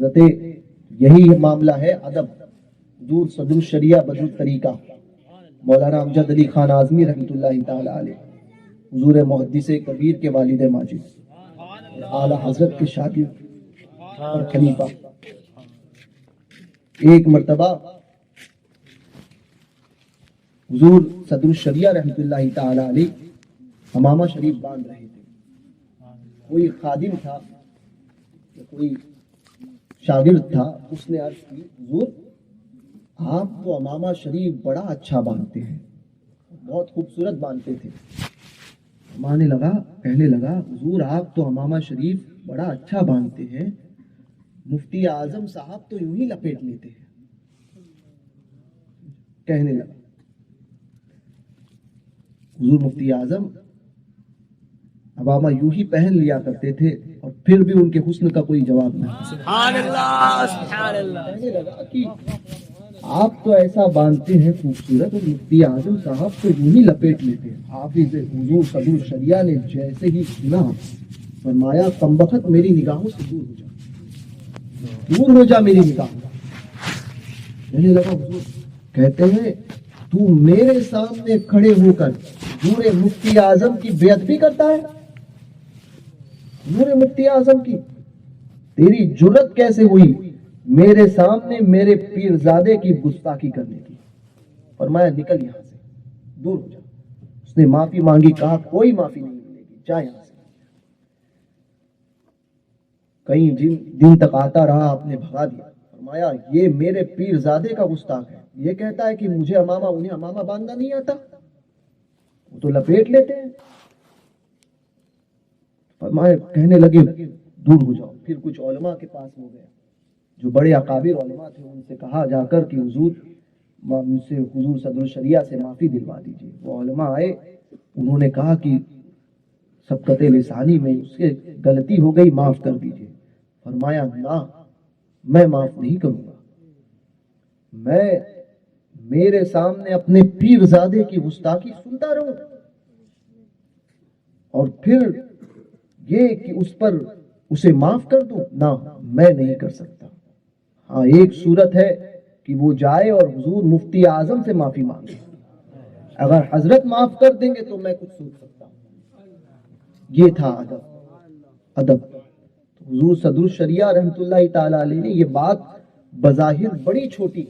حضرت یہی معاملہ ہے ادب. حضور صدر الشریعہ بدر طریقہ مولانا امجد علی خان اعظمی رحمۃ اللہ تعالی علیہ، حضور محدث کبیر کے والد ماجد، اعلیٰ حضرت کے شاگرد اور خلیفہ. ایک مرتبہ حضور صدر الشریعہ رحمۃ اللہ تعالی علیہ حمامہ شریف باندھ رہے تھے. کوئی خادم تھا یا کوئی شاگرد تھا، اس نے عرض کی حضور آپ تو حمامہ شریف بڑا اچھا باندھتے ہیں، بہت خوبصورت باندھتے تھے. کہنے لگا حضور آپ تو حمامہ شریف بڑا اچھا باندھتے ہیں، مفتی اعظم صاحب تو یوں ہی لپیٹ لیتے ہیں. کہنے لگا حضور مفتی اعظم حمامہ یوں ہی پہن لیا کرتے تھے اور پھر بھی ان کے حسن کا کوئی جواب نہیں. سبحان اللہ سبحان اللہ. کہنے لگا کہ آپ تو ایسا باندھتے ہیں خوبصورت، اور مفتی اعظم صاحب تو یوں ہی لپیٹ لیتے ہیں. حافظ حضور صدر الشریعہ نے جیسے ہی سنا فرمایا کمبخت میری نگاہوں سے دور ہو جا، دور ہو جا میری نگاہوں. کہنے لگا حضور کہتے ہیں تو میرے سامنے کھڑے ہو کر حضور مفتی اعظم کی بے ادبی کرتا ہے. حضور مفتی اعظم کی تیری جرت کیسے ہوئی میرے سامنے میرے پیرزادے کی گستاخی کرنے کی. فرمایا نکل یہاں سے، دور ہو جا. اس نے معافی مانگی، کہا کوئی معافی نہیں ملے گی، جا یہاں سے. کئی دن تک آتا رہا، آپ نے بھگا دیا. فرمایا یہ میرے پیرزادے کا گستاخ ہے، یہ کہتا ہے کہ مجھے انہیں حمامہ باندھنا نہیں آتا، وہ تو لپیٹ لیتے ہیں. فرمایا کہنے لگے دور ہو جاؤ. پھر کچھ علماء کے پاس ہو گیا جو بڑے اکابر علماء تھے، ان سے کہا جا کر کہ حضور مجھ سے حضور صدر الشریعہ سے معافی دلوا دیجیے. وہ علماء آئے، انہوں نے کہا کہ سبقت لسانی میں اس سے غلطی ہو گئی، معاف کر دیجیے. فرمایا نہ، میں معاف نہیں کروں گا. میں میرے سامنے اپنے پیرزادے کی گستاخی سنتا رہوں اور پھر یہ کہ اس پر اسے معاف کر دوں؟ نہ، میں نہیں کر سکتا. ہاں ایک صورت ہے کہ وہ جائے اور حضور مفتی اعظم سے معافی مانگے. اگر حضرت معاف کر دیں گے تو میں کچھ سوچ سکتا ہوں. یہ تھا ادب. حضور صدر الشریعہ رحمۃ اللہ تعالی علیہ نے یہ بات بظاہر بڑی چھوٹی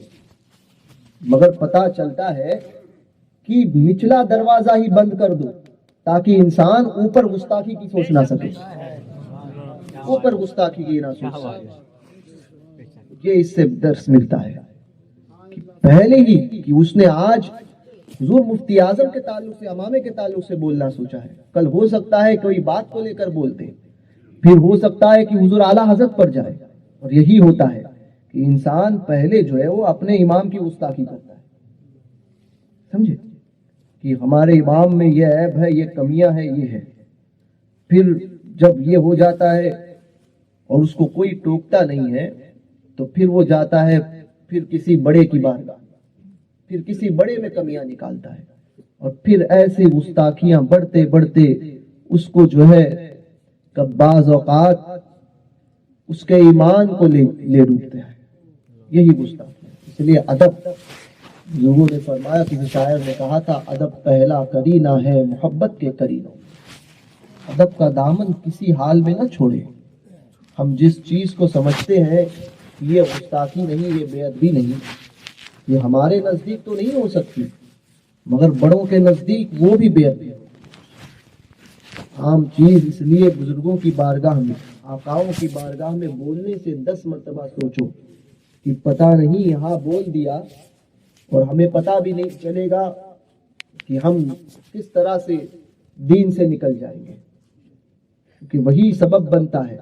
مگر پتہ چلتا ہے کہ نچلا دروازہ ہی بند کر دو تاکہ انسان اوپر گستاخی کی سوچ نہ سکے، اوپر گستاخی کی نہ سوچ سکے. یہ اس سے درس ملتا ہے کہ پہلے ہی کہ اس نے آج حضور مفتی اعظم کے تعلق سے، امامے کے تعلق سے بولنا سوچا ہے، کل ہو سکتا ہے کوئی بات کو لے کر بولتے، پھر ہو سکتا ہے کہ حضور اعلیٰ حضرت پر جائے. اور یہی ہوتا ہے کہ انسان پہلے جو ہے وہ اپنے امام کی گستاخی کرتا ہے. سمجھے کہ ہمارے امام میں یہ عیب ہے، یہ کمیاں ہیں، یہ ہے. پھر جب یہ ہو جاتا ہے اور اس کو کوئی ٹوکتا نہیں ہے تو پھر وہ جاتا ہے پھر کسی بڑے کی بارگاہ، پھر کسی بڑے میں کمیاں نکالتا ہے، اور پھر ایسی گستاخیاں بڑھتے بڑھتے اس کو جو ہے کب بعض اوقات اس کے ایمان کو لے ڈوبتے ہیں. یہی گستاخی. اس لیے ادب، لوگوں نے فرمایا، کسی شاعر نے کہا تھا ادب پہلا کرینہ ہے محبت کے کرینوں. ادب کا دامن کسی حال میں نہ چھوڑے. ہم جس چیز کو سمجھتے ہیں یہ گستاخی نہیں، یہ بے ادبی نہیں، یہ ہمارے نزدیک تو نہیں ہو سکتی مگر بڑوں کے نزدیک وہ بھی بے ادبی. عام چیز. اس لیے بزرگوں کی بارگاہ میں، آقاؤں کی بارگاہ میں بولنے سے 10 مرتبہ سوچو کہ پتہ نہیں یہاں بول دیا اور ہمیں پتہ بھی نہیں چلے گا کہ ہم کس طرح سے دین سے نکل جائیں گے، کیونکہ وہی سبب بنتا ہے.